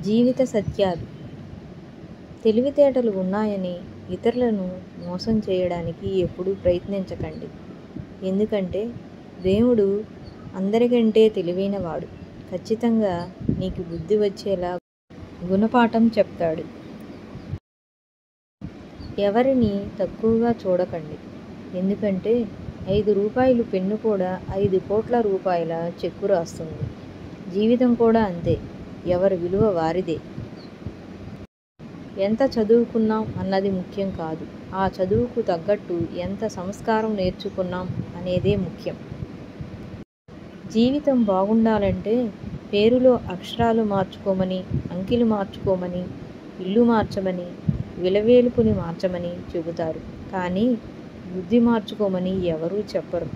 జీవిత సత్యాలు. తెలివితేటలు ఉన్నాయని ఇతరులను మోసం చేయడానికి ఎప్పుడూ ప్రయత్నించకండి. ఎందుకంటే దేవుడు అందరికంటే తెలివైనవాడు. ఖచ్చితంగా నీకు బుద్ధి వచ్చేలా గుణపాఠం చెప్తాడు. ఎవరిని తక్కువగా చూడకండి. ఎందుకంటే 5 రూపాయలు పెన్ను కూడా 5 కోట్ల రూపాయల చెక్కు రాస్తుంది. జీవితం కూడా అంతే. ఎవరి విలువ వారిదే. ఎంత చదువుకున్నాం అన్నది ముఖ్యం కాదు. ఆ చదువుకు తగ్గట్టు ఎంత సంస్కారం నేర్చుకున్నాం అనేదే ముఖ్యం. జీవితం బాగుండాలంటే పేరులో అక్షరాలు మార్చుకోమని, అంకెలు మార్చుకోమని, ఇల్లు మార్చమని, విలవేలుపుని మార్చమని చెబుతారు. కానీ బుద్ధి మార్చుకోమని ఎవరూ చెప్పరు.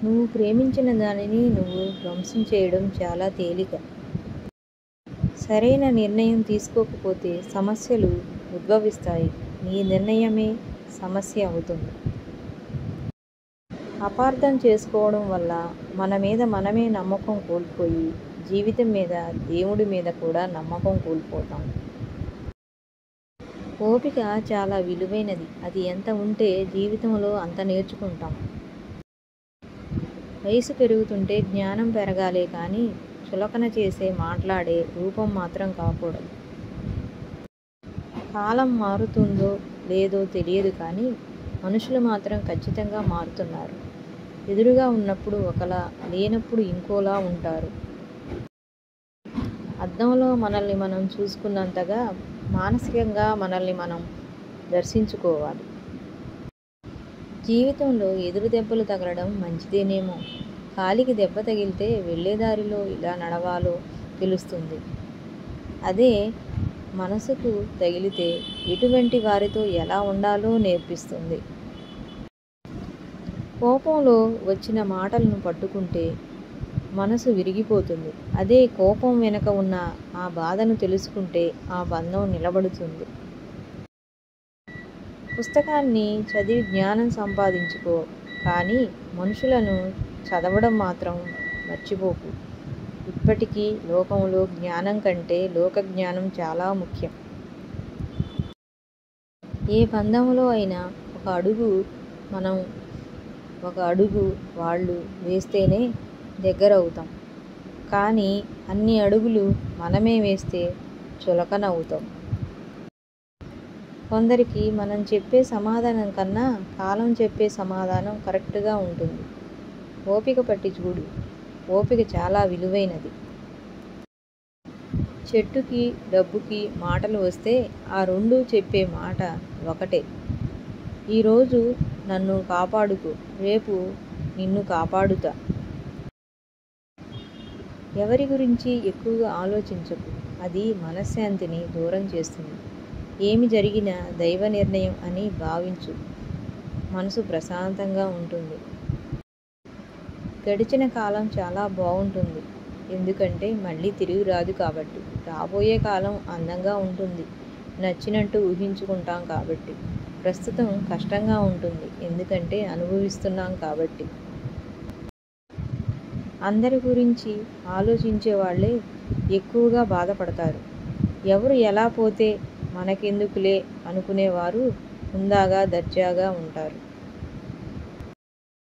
నువ్వు ప్రేమించిన దానిని నువ్వు ధ్వంసం చేయడం చాలా తేలిక. సరైన నిర్ణయం తీసుకోకపోతే సమస్యలు ఉద్భవిస్తాయి. నీ నిర్ణయమే సమస్య అవుతుంది. అపార్థం చేసుకోవడం వల్ల మన మీద మనమే నమ్మకం కోల్పోయి జీవితం మీద, దేవుడి మీద కూడా నమ్మకం కోల్పోతాం. ఓపిక చాలా విలువైనది. అది ఎంత ఉంటే జీవితంలో అంత నేర్చుకుంటాం. వయసు పెరుగుతుంటే జ్ఞానం పెరగాలే కానీ చులకన చేసే మాట్లాడే రూపం మాత్రం కాకూడదు. కాలం మారుతుందో లేదో తెలియదు కానీ మనుషులు మాత్రం ఖచ్చితంగా మారుతున్నారు. ఎదురుగా ఉన్నప్పుడు ఒకలా, లేనప్పుడు ఇంకోలా ఉంటారు. అద్దంలో మనల్ని మనం చూసుకున్నంతగా మానసికంగా మనల్ని మనం దర్శించుకోవాలి. జీవితంలో ఎదురు దెబ్బలు తగలడం మంచిదేనేమో. కాలికి దెబ్బ తగిలితే వెళ్ళేదారిలో ఇలా నడవాలో తెలుస్తుంది. అదే మనసుకు తగిలితే ఎటువంటి వారితో ఎలా ఉండాలో నేర్పిస్తుంది. కోపంలో వచ్చిన మాటలను పట్టుకుంటే మనసు విరిగిపోతుంది. అదే కోపం వెనుక ఉన్న ఆ బాధను తెలుసుకుంటే ఆ బంధం నిలబడుతుంది. పుస్తకాన్ని చదివి జ్ఞానం సంపాదించుకో, కానీ మనుషులను చదవడం మాత్రం మర్చిపోకు. ఇప్పటికీ లోకంలో జ్ఞానం కంటే లోక జ్ఞానం చాలా ముఖ్యం. ఏ బంధంలో అయినా ఒక అడుగు వాళ్ళు వేస్తేనే దగ్గర అవుతాం. కానీ అన్ని అడుగులు మనమే వేస్తే చులకన అవుతాం. కొందరికి మనం చెప్పే సమాధానం కన్నా కాలం చెప్పే సమాధానం కరెక్ట్గా ఉంటుంది. ఓపిక పట్టి చూడు. ఓపిక చాలా విలువైనది. చెట్టుకి డబ్బుకి మాటలు వస్తే ఆ రెండూ చెప్పే మాట ఒకటే. ఈరోజు నన్ను కాపాడుకో, రేపు నిన్ను కాపాడుతా. ఎవరి గురించి ఎక్కువగా ఆలోచించకు. అది మనశ్శాంతిని దూరం చేస్తుంది. ఏమి జరిగినా దైవ నిర్ణయం అని భావించు. మనసు ప్రశాంతంగా ఉంటుంది. గడిచిన కాలం చాలా బాగుంటుంది. ఎందుకంటే మళ్ళీ తిరిగి రాదు కాబట్టి. రాబోయే కాలం అందంగా ఉంటుంది. నచ్చినట్టు ఊహించుకుంటాం కాబట్టి. ప్రస్తుతం కష్టంగా ఉంటుంది. ఎందుకంటే అనుభవిస్తున్నాం కాబట్టి. అందరి గురించి ఆలోచించే వాళ్ళే ఎక్కువగా బాధపడతారు. ఎవరు ఎలా పోతే మనకెందుకులే అనుకునేవారు హుందాగా, దర్జాగా ఉంటారు.